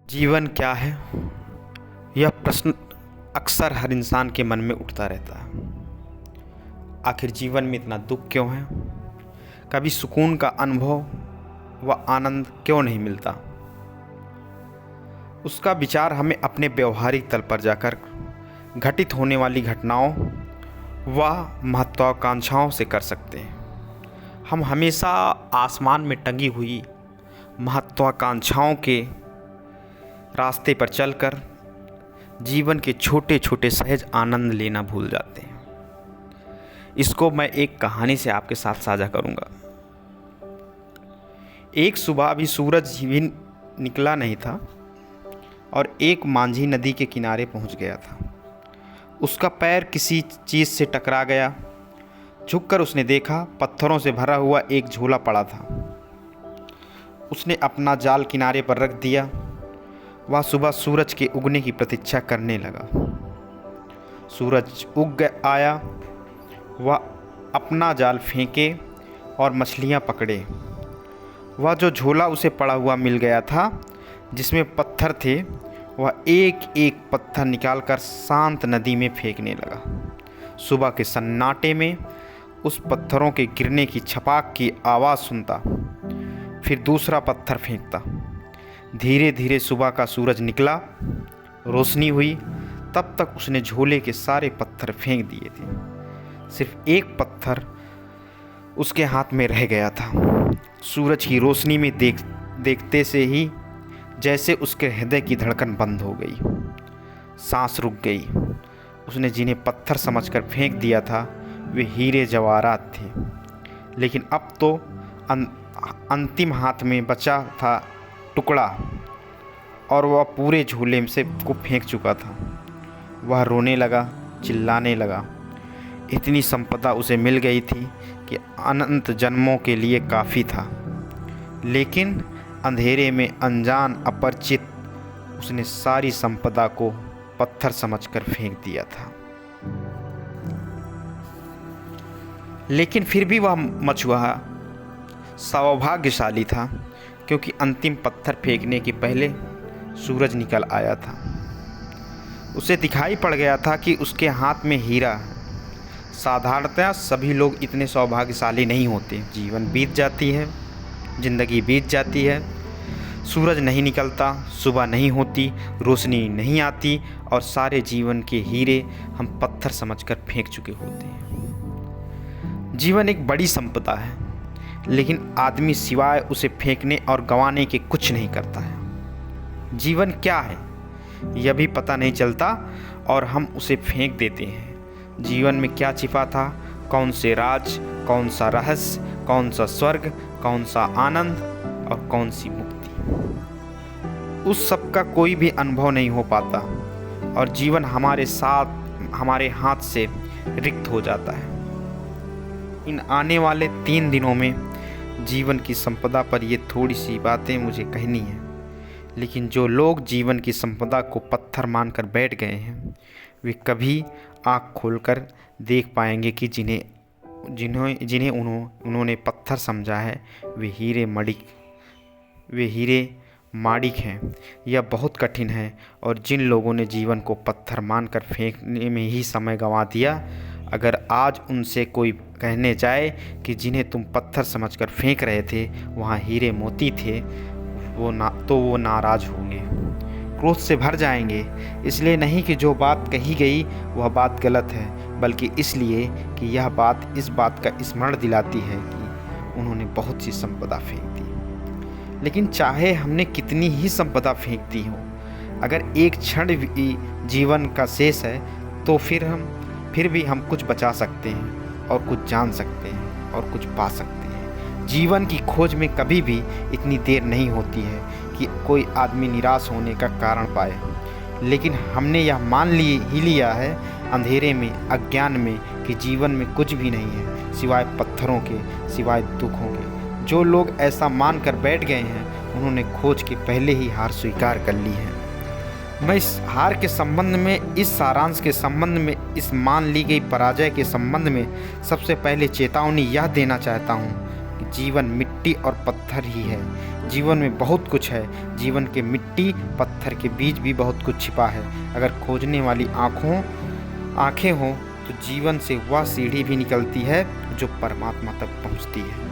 जीवन क्या है? यह प्रश्न अक्सर हर इंसान के मन में उठता रहता है। आखिर जीवन में इतना दुख क्यों है? कभी सुकून का अनुभव व आनंद क्यों नहीं मिलता? उसका विचार हमें अपने व्यवहारिक तल पर जाकर घटित होने वाली घटनाओं व महत्वाकांक्षाओं से कर सकते हैं। हम हमेशा आसमान में टंगी हुई महत्वाकांक्षाओं के रास्ते पर चलकर जीवन के छोटे छोटे सहज आनंद लेना भूल जाते हैं। इसको मैं एक कहानी से आपके साथ साझा करूंगा। एक सुबह अभी सूरज भी निकला नहीं था और एक मांझी नदी के किनारे पहुंच गया था। उसका पैर किसी चीज़ से टकरा गया। झुककर उसने देखा, पत्थरों से भरा हुआ एक झोला पड़ा था। उसने अपना जाल किनारे पर रख दिया। वह सुबह सूरज के उगने की प्रतीक्षा करने लगा। सूरज आया। वह अपना जाल फेंके और मछलियां पकड़े। वह जो झोला उसे पड़ा हुआ मिल गया था, जिसमें पत्थर थे, वह एक एक पत्थर निकालकर शांत नदी में फेंकने लगा। सुबह के सन्नाटे में उस पत्थरों के गिरने की छपाक की आवाज़ सुनता, फिर दूसरा पत्थर फेंकता। धीरे धीरे सुबह का सूरज निकला, रोशनी हुई। तब तक उसने झोले के सारे पत्थर फेंक दिए थे। सिर्फ एक पत्थर उसके हाथ में रह गया था। सूरज की रोशनी में देखते से ही जैसे उसके हृदय की धड़कन बंद हो गई, सांस रुक गई। उसने जिन्हें पत्थर समझकर फेंक दिया था, वे हीरे जवाहरात थे, लेकिन अब तो अंतिम हाथ में बचा था टुकड़ा, और वह पूरे झूले से को फेंक चुका था। वह रोने लगा, चिल्लाने लगा। इतनी संपदा उसे मिल गई थी कि अनंत जन्मों के लिए काफ़ी था, लेकिन अंधेरे में अनजान अपरिचित उसने सारी संपदा को पत्थर समझकर फेंक दिया था। लेकिन फिर भी वह मछुआरा सौभाग्यशाली था, क्योंकि अंतिम पत्थर फेंकने के पहले सूरज निकल आया था। उसे दिखाई पड़ गया था कि उसके हाथ में हीरा है। साधारणतः सभी लोग इतने सौभाग्यशाली नहीं होते। जीवन बीत जाती है, जिंदगी बीत जाती है, सूरज नहीं निकलता, सुबह नहीं होती, रोशनी नहीं आती, और सारे जीवन के हीरे हम पत्थर समझकर फेंक चुके होते हैं। जीवन एक बड़ी संपदा है, लेकिन आदमी सिवाय उसे फेंकने और गंवाने के कुछ नहीं करता है। जीवन क्या है यह भी पता नहीं चलता और हम उसे फेंक देते हैं। जीवन में क्या छिपा था, कौन से राज, कौन सा रहस्य, कौन सा स्वर्ग, कौन सा आनंद और कौन सी मुक्ति, उस सब का कोई भी अनुभव नहीं हो पाता और जीवन हमारे हाथ से रिक्त हो जाता है। इन आने वाले 3 दिनों में जीवन की संपदा पर ये थोड़ी सी बातें मुझे कहनी है। लेकिन जो लोग जीवन की संपदा को पत्थर मानकर बैठ गए हैं, वे कभी आँख खोलकर देख पाएंगे कि जिन्हें उन्होंने पत्थर समझा है, वे हीरे माणिक हैं। यह बहुत कठिन है, और जिन लोगों ने जीवन को पत्थर मानकर फेंकने में ही समय गंवा दिया, अगर आज उनसे कोई कहने जाए कि जिन्हें तुम पत्थर समझकर फेंक रहे थे वहाँ हीरे मोती थे, वो नाराज़ होंगे, क्रोध से भर जाएंगे। इसलिए नहीं कि जो बात कही गई वह बात गलत है, बल्कि इसलिए कि यह बात इस बात का स्मरण दिलाती है कि उन्होंने बहुत सी संपदा फेंक दी। लेकिन चाहे हमने कितनी ही संपदा फेंक दी हो, अगर एक क्षण भी जीवन का शेष है, तो फिर भी हम कुछ बचा सकते हैं और कुछ जान सकते हैं और कुछ पा सकते हैं। जीवन की खोज में कभी भी इतनी देर नहीं होती है कि कोई आदमी निराश होने का कारण पाए, लेकिन हमने यह मान लिया है अंधेरे में, अज्ञान में, कि जीवन में कुछ भी नहीं है सिवाय पत्थरों के, सिवाय दुखों के। जो लोग ऐसा मान कर बैठ गए हैं, उन्होंने खोज के पहले ही हार स्वीकार कर ली है। मैं इस हार के संबंध में, इस सारांश के संबंध में, इस मान ली गई पराजय के संबंध में सबसे पहले चेतावनी यह देना चाहता हूँ कि जीवन मिट्टी और पत्थर ही है। जीवन में बहुत कुछ है, जीवन के मिट्टी पत्थर के बीच भी बहुत कुछ छिपा है। अगर खोजने वाली आँखें हों तो जीवन से वह सीढ़ी भी निकलती है जो परमात्मा तक पहुँचती है।